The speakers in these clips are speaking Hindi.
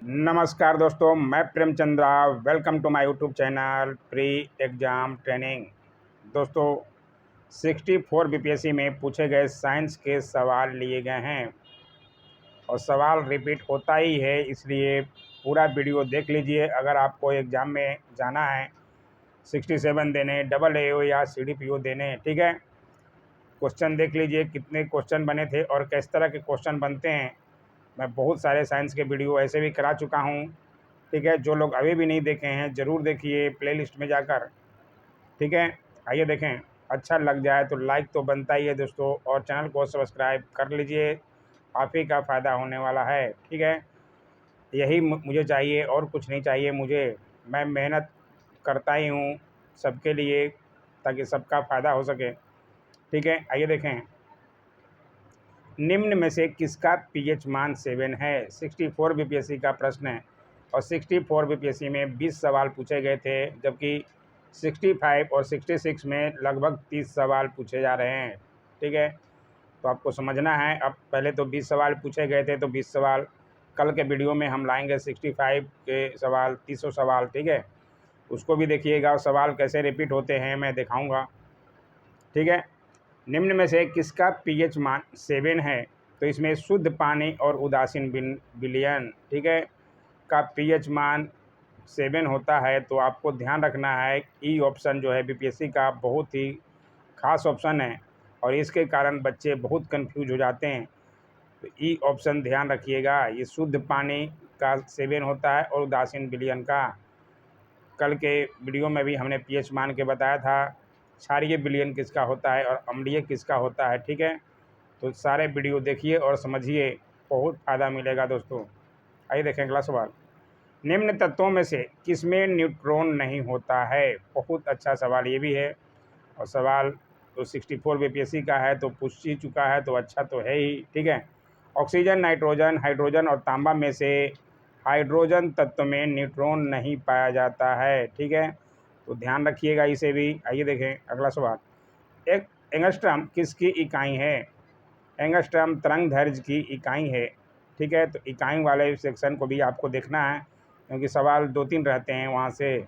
नमस्कार दोस्तों, मैं Premchandra. Welcome to my YouTube channel pre exam training. दोस्तों, 64 बीपीएससी में पूछे गए साइंस के सवाल लिए गए हैं और सवाल रिपीट होता ही है, इसलिए पूरा वीडियो देख लीजिए। अगर आपको एग्ज़ाम में जाना है 67 देने, डबल एओ या सीडीपीओ देने, ठीक है। क्वेश्चन देख लीजिए कितने क्वेश्चन बने थे और किस तरह के क्वेश्चन बनते हैं। मैं बहुत सारे साइंस के वीडियो ऐसे भी करा चुका हूँ, ठीक है। जो लोग अभी भी नहीं देखे हैं ज़रूर देखिए प्लेलिस्ट में जाकर, ठीक है। आइए देखें। अच्छा लग जाए तो लाइक तो बनता ही है दोस्तों, और चैनल को सब्सक्राइब कर लीजिए, आप ही का फ़ायदा होने वाला है, ठीक है। यही मुझे चाहिए और कुछ नहीं चाहिए मुझे। मैं मेहनत करता ही हूँ सबके लिए, ताकि सबका फ़ायदा हो सके, ठीक है। आइए देखें। निम्न में से किसका पीएच मान 7 है? 64 बीपीएससी का प्रश्न है और 64 बीपीएससी में 20 सवाल पूछे गए थे, जबकि 65 और 66 में लगभग 30 सवाल पूछे जा रहे हैं, ठीक है। तो आपको समझना है। अब पहले तो 20 सवाल पूछे गए थे, तो 20 सवाल कल के वीडियो में हम लाएंगे। 65 के सवाल, 300 सवाल, ठीक है। उसको भी देखिएगा और सवाल कैसे रिपीट होते हैं मैं दिखाऊँगा, ठीक है। निम्न में से किसका पीएच मान 7 है? तो इसमें शुद्ध पानी और उदासीन विलयन, ठीक है, का पीएच मान 7 होता है। तो आपको ध्यान रखना है, ई ऑप्शन जो है बीपीएससी का बहुत ही खास ऑप्शन है और इसके कारण बच्चे बहुत कंफ्यूज हो जाते हैं। तो ई ऑप्शन ध्यान रखिएगा, ये शुद्ध पानी का 7 होता है और उदासीन विलयन का। कल के वीडियो में भी हमने पीएच मान के बताया था क्षारीय विलयन किसका होता है और अम्लीय किसका होता है, ठीक है। तो सारे वीडियो देखिए और समझिए, बहुत फ़ायदा मिलेगा दोस्तों। आइए देखें अगला सवाल। निम्न तत्वों में से किसमें न्यूट्रॉन नहीं होता है? बहुत अच्छा सवाल ये भी है और सवाल तो 64 बीपीएससी का है, तो पूछ ही चुका है, तो अच्छा तो है ही, ठीक है। ऑक्सीजन, नाइट्रोजन, हाइड्रोजन और तांबा में से हाइड्रोजन तत्व में न्यूट्रॉन नहीं पाया जाता है, ठीक है। तो ध्यान रखिएगा इसे भी। आइए देखें अगला सवाल। एक एंगस्ट्रम किसकी इकाई है? एंगस्ट्रम तरंग दैर्ध्य की इकाई है, ठीक है। तो इकाई वाले सेक्शन को भी आपको देखना है, क्योंकि सवाल 2-3 रहते हैं वहाँ से,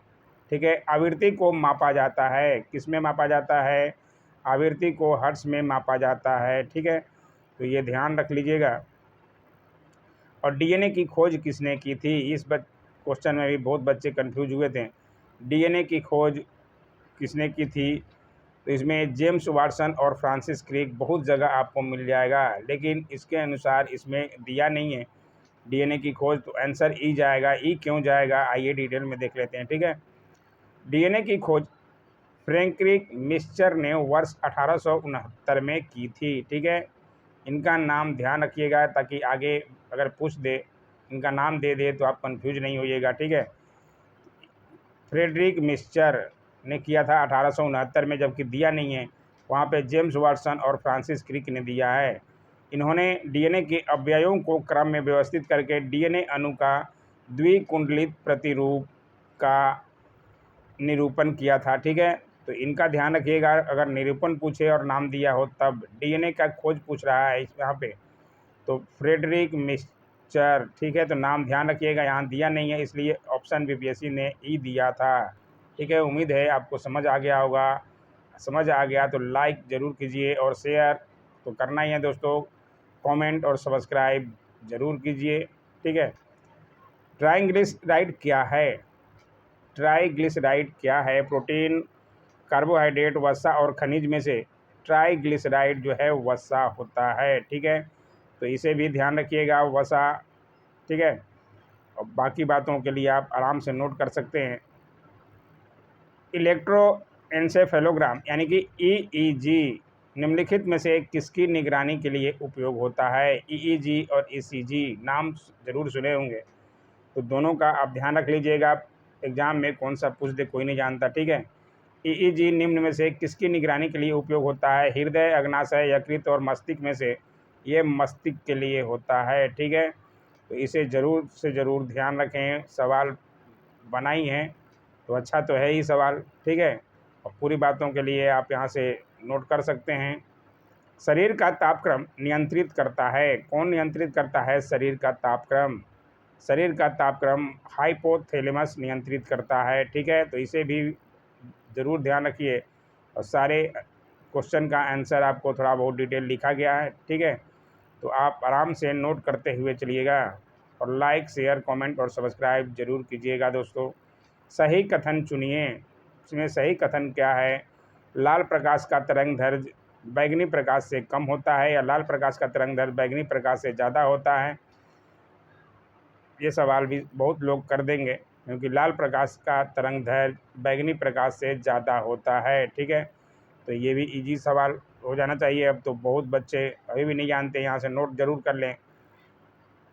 ठीक है। आवृत्ति को मापा जाता है, किस में मापा जाता है? आवृत्ति को हर्ट्ज में मापा जाता है, ठीक है। तो ये ध्यान रख लीजिएगा। और डीएनए की खोज किसने की थी? इस क्वेश्चन में भी बहुत बच्चे कंफ्यूज हुए थे। डीएनए की खोज किसने की थी? तो इसमें जेम्स वाटसन और फ्रांसिस क्रिक बहुत जगह आपको मिल जाएगा, लेकिन इसके अनुसार इसमें दिया नहीं है डीएनए की खोज। तो आंसर ई जाएगा। ई क्यों जाएगा आइए डिटेल में देख लेते हैं, ठीक है। डीएनए की खोज फ्रैंकरिक मिक्सचर ने वर्ष 1869 में की थी, ठीक है। इनका नाम ध्यान रखिएगा, ताकि आगे अगर पूछ दे, इनका नाम दे दे तो आप कंफ्यूज नहीं होइएगा, ठीक है। फ्रेडरिक मिक्सचर ने किया था 1869 में, जबकि दिया नहीं है वहाँ पे जेम्स वाटसन और फ्रांसिस क्रिक ने दिया है। इन्होंने डीएनए के अवयवों को क्रम में व्यवस्थित करके डीएनए अणु का द्विकुंडलित प्रतिरूप का निरूपण किया था, ठीक है। तो इनका ध्यान रखिएगा, अगर निरूपण पूछे और नाम दिया हो तब। डीएनए का खोज पूछ रहा है यहाँ पे, तो फ्रेडरिक मिक्सचर, ठीक है। तो नाम ध्यान रखिएगा, यहाँ दिया नहीं है, इसलिए ऑप्शन बीपीएससी ने ई दिया था, ठीक है। उम्मीद है आपको समझ आ गया होगा। समझ आ गया तो लाइक ज़रूर कीजिए और शेयर तो करना ही है दोस्तों। कमेंट और सब्सक्राइब ज़रूर कीजिए, ठीक है। ट्राइग्लिसराइड क्या है? ट्राइग्लिसराइड क्या है? प्रोटीन, कार्बोहाइड्रेट, वसा और खनिज में से ट्राइग्लिसराइड जो है वसा होता है, ठीक है। तो इसे भी ध्यान रखिएगा, वसा, ठीक है। और बाकी बातों के लिए आप आराम से नोट कर सकते हैं। इलेक्ट्रोएन्सेफेलोग्राम यानी कि ईईजी निम्नलिखित में से किसकी निगरानी के लिए उपयोग होता है? ईईजी और ईसीजी नाम जरूर सुने होंगे, तो दोनों का आप ध्यान रख लीजिएगा। एग्जाम में कौन सा पूछ दे कोई नहीं जानता, ठीक है। ईईजी निम्न में से किसकी निगरानी के लिए उपयोग होता है? हृदय, अग्नाशय, यकृत और मस्तिष्क में से ये मस्तिष्क के लिए होता है, ठीक है। तो इसे ज़रूर से ज़रूर ध्यान रखें। सवाल बनाई हैं तो अच्छा तो है ही सवाल, ठीक है। और पूरी बातों के लिए आप यहाँ से नोट कर सकते हैं। शरीर का तापक्रम नियंत्रित करता है, कौन नियंत्रित करता है शरीर का तापक्रम? शरीर का तापक्रम हाइपोथैलेमस नियंत्रित करता है। ठीक है, तो इसे भी ज़रूर ध्यान रखिए। और सारे क्वेश्चन का आंसर आपको थोड़ा बहुत डिटेल लिखा गया है। ठीक है, तो आप आराम से नोट करते हुए चलिएगा और लाइक, शेयर, कमेंट और सब्सक्राइब जरूर कीजिएगा दोस्तों। सही कथन चुनिए। इसमें सही कथन क्या है? लाल प्रकाश का तरंग दैर्घ्य बैंगनी प्रकाश से कम होता है या लाल प्रकाश का तरंग दैर्घ्य बैंगनी प्रकाश से ज़्यादा होता है? ये सवाल भी बहुत लोग कर देंगे, क्योंकि लाल प्रकाश का तरंग दैर्घ्य बैंगनी प्रकाश से ज़्यादा होता है। ठीक है, तो ये भी इजी सवाल हो जाना चाहिए। अब तो बहुत बच्चे अभी भी नहीं जानते, यहाँ से नोट जरूर कर लें।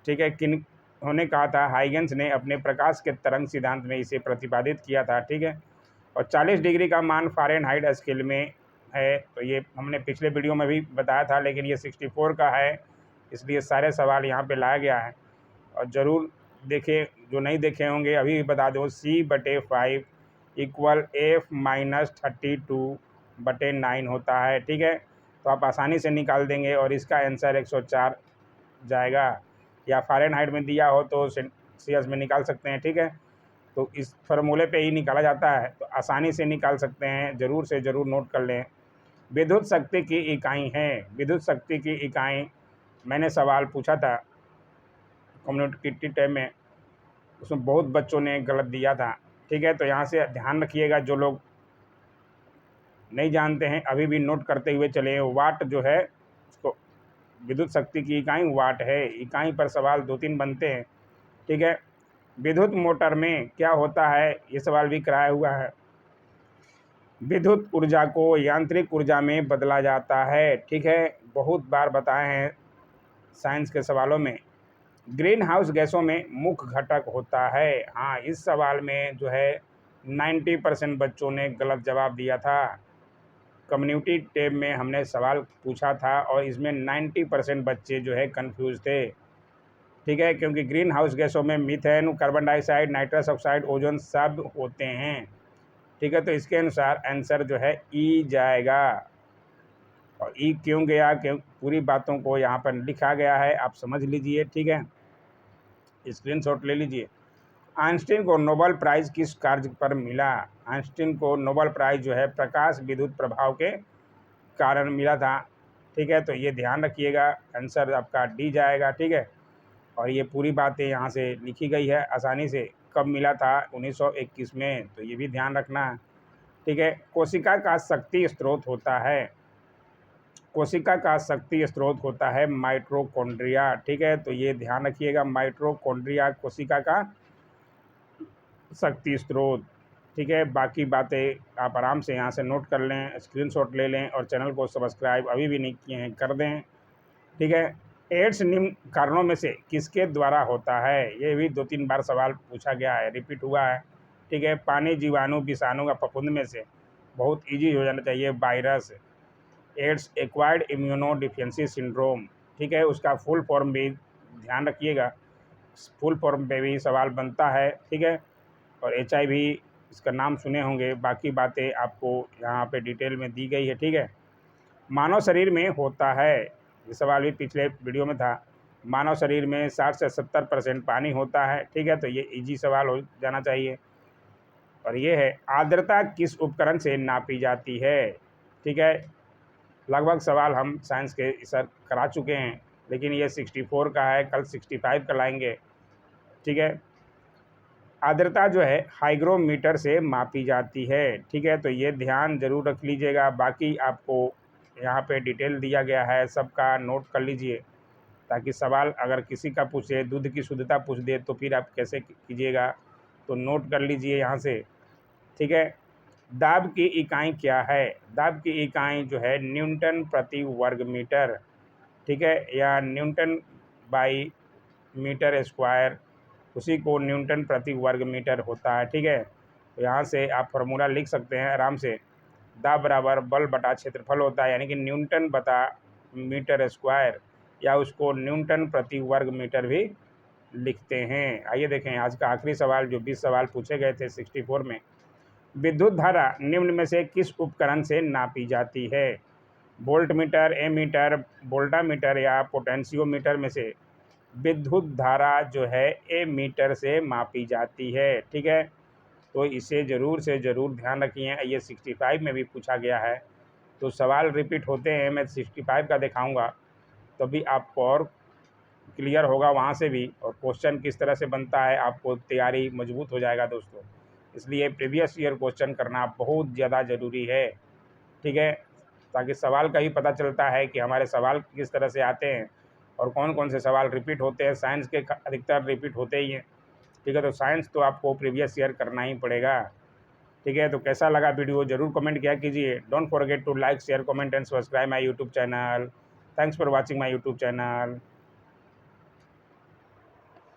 ठीक है, किन उन्होंने कहा था? हाइगेंस ने अपने प्रकाश के तरंग सिद्धांत में इसे प्रतिपादित किया था। ठीक है, और 40 डिग्री का मान फ़ारेनहाइट स्केल में है, तो ये हमने पिछले वीडियो में भी बताया था, लेकिन ये 64 का है, इसलिए सारे सवाल यहाँ पे लाया गया है। और ज़रूर देखें, जो नहीं देखे होंगे अभी भी बता दो। C/5 = F-32/9 होता है। ठीक है, तो आप आसानी से निकाल देंगे और इसका आंसर 104 जाएगा, या फ़ारेनहाइट में दिया हो तो सेल्सियस में निकाल सकते हैं। ठीक है, तो इस फार्मूले पे ही निकाला जाता है, तो आसानी से निकाल सकते हैं। ज़रूर से ज़रूर नोट कर लें। विद्युत शक्ति की इकाई है। विद्युत शक्ति की इकाई मैंने सवाल पूछा था कम्युनिटी टैब में, उसमें बहुत बच्चों ने गलत दिया था। ठीक है, तो यहाँ से ध्यान रखिएगा, जो लोग नहीं जानते हैं अभी भी नोट करते हुए चले। वाट जो है उसको, विद्युत शक्ति की इकाई वाट है। इकाई पर सवाल 2-3 बनते हैं। ठीक है, विद्युत मोटर में क्या होता है? ये सवाल भी कराया हुआ है। विद्युत ऊर्जा को यांत्रिक ऊर्जा में बदला जाता है। ठीक है, बहुत बार बताए हैं साइंस के सवालों में। ग्रीन हाउस गैसों में मुख्य घटक होता है। हाँ, इस सवाल में जो है 90% बच्चों ने गलत जवाब दिया था। कम्युनिटी टैब में हमने सवाल पूछा था और इसमें 90% बच्चे जो है कंफ्यूज थे। ठीक है, क्योंकि ग्रीन हाउस गैसों में methane, carbon dioxide, nitrous oxide, ozone सब होते हैं। ठीक है, तो इसके अनुसार आंसर जो है ई जाएगा। और ई क्यों गया, क्यों, पूरी बातों को यहाँ पर लिखा गया है, आप समझ लीजिए। ठीक है, स्क्रीनशॉट ले लीजिए। आइंस्टीन को नोबेल प्राइज़ किस कार्य पर मिला? आइंस्टीन को नोबेल प्राइज़ जो है प्रकाश विद्युत प्रभाव के कारण मिला था। ठीक है, तो ये ध्यान रखिएगा, आंसर आपका डी जाएगा। ठीक है, और ये पूरी बातें यहाँ से लिखी गई है आसानी से। कब मिला था? 1921 में, तो ये भी ध्यान रखना है। ठीक है, कोशिका का शक्ति स्रोत होता है। कोशिका का शक्ति स्रोत होता है माइटोकॉन्ड्रिया। ठीक है, तो ये ध्यान रखिएगा, माइटोकॉन्ड्रिया कोशिका का शक्ति स्रोत। ठीक है, बाकी बातें आप आराम से यहाँ से नोट कर लें, स्क्रीनशॉट ले लें और चैनल को सब्सक्राइब अभी भी नहीं किए हैं कर दें। ठीक है, एड्स निम्न कारणों में से किसके द्वारा होता है? ये भी 2-3 बार सवाल पूछा गया है, रिपीट हुआ है। ठीक है, पानी, जीवाणु, विषाणु का फफूंद में से? बहुत इजी हो जाना चाहिए, virus. Ads acquired immuno deficiency syndrome. ठीक है, उसका फुल फॉर्म भी ध्यान रखिएगा, फुल फॉर्म पे भी सवाल बनता है। ठीक है, और HIV इसका नाम सुने होंगे। बाकी बातें आपको यहाँ पे डिटेल में दी गई है। ठीक है, मानव शरीर में होता है, ये सवाल भी पिछले वीडियो में था। मानव शरीर में 60 से 70% पानी होता है। ठीक है, तो ये इजी सवाल हो जाना चाहिए। और ये है, आर्द्रता किस उपकरण से नापी जाती है? ठीक है, लगभग सवाल हम साइंस के सर करा चुके हैं, लेकिन ये 64 का है, कल 65 का लाएंगे। ठीक है, आर्द्रता जो है हाइग्रोमीटर से मापी जाती है। ठीक है, तो ये ध्यान जरूर रख लीजिएगा। बाकी आपको यहाँ पे डिटेल दिया गया है, सबका नोट कर लीजिए, ताकि सवाल अगर किसी का पूछे, दूध की शुद्धता पूछ दे, तो फिर आप कैसे कीजिएगा, तो नोट कर लीजिए यहाँ से। ठीक है, दाब की इकाई क्या है? दाब की इकाई जो है न्यूटन प्रति वर्ग मीटर। ठीक है, या न्यूटन बाई मीटर स्क्वायर, उसी को न्यूटन प्रति वर्ग मीटर होता है। ठीक है, तो यहाँ से आप फार्मूला लिख सकते हैं आराम से। दाब बराबर बल बटा क्षेत्रफल होता है, यानी कि न्यूटन बटा मीटर स्क्वायर, या उसको न्यूटन प्रति वर्ग मीटर भी लिखते हैं। आइए देखें आज का आखिरी सवाल, जो 20 सवाल पूछे गए थे 64 में। विद्युत धारा निम्न में से किस उपकरण से नापी जाती है? वोल्ट मीटर, एमीटर, वोल्टामीटर या पोटेंशियोमीटर में से? विद्युत धारा जो है एमीटर से मापी जाती है। ठीक है, तो इसे ज़रूर से ज़रूर ध्यान रखिए। ये 65 में भी पूछा गया है, तो सवाल रिपीट होते हैं। मैं 65 का दिखाऊंगा तभी आपको और क्लियर होगा वहाँ से भी, और क्वेश्चन किस तरह से बनता है आपको तैयारी मजबूत हो जाएगा दोस्तों। इसलिए प्रीवियस ईयर क्वेश्चन करना बहुत ज़्यादा ज़रूरी है। ठीक है, ताकि सवाल का ही पता चलता है कि हमारे सवाल किस तरह से आते हैं और कौन कौन से सवाल रिपीट होते हैं। साइंस के अधिकतर रिपीट होते ही हैं। ठीक है, तो साइंस तो आपको प्रीवियस ईयर करना ही पड़ेगा। ठीक है, तो कैसा लगा वीडियो ज़रूर कमेंट किया कीजिए। Don't forget to like share comment and subscribe my YouTube channel. Thanks for watching my YouTube channel.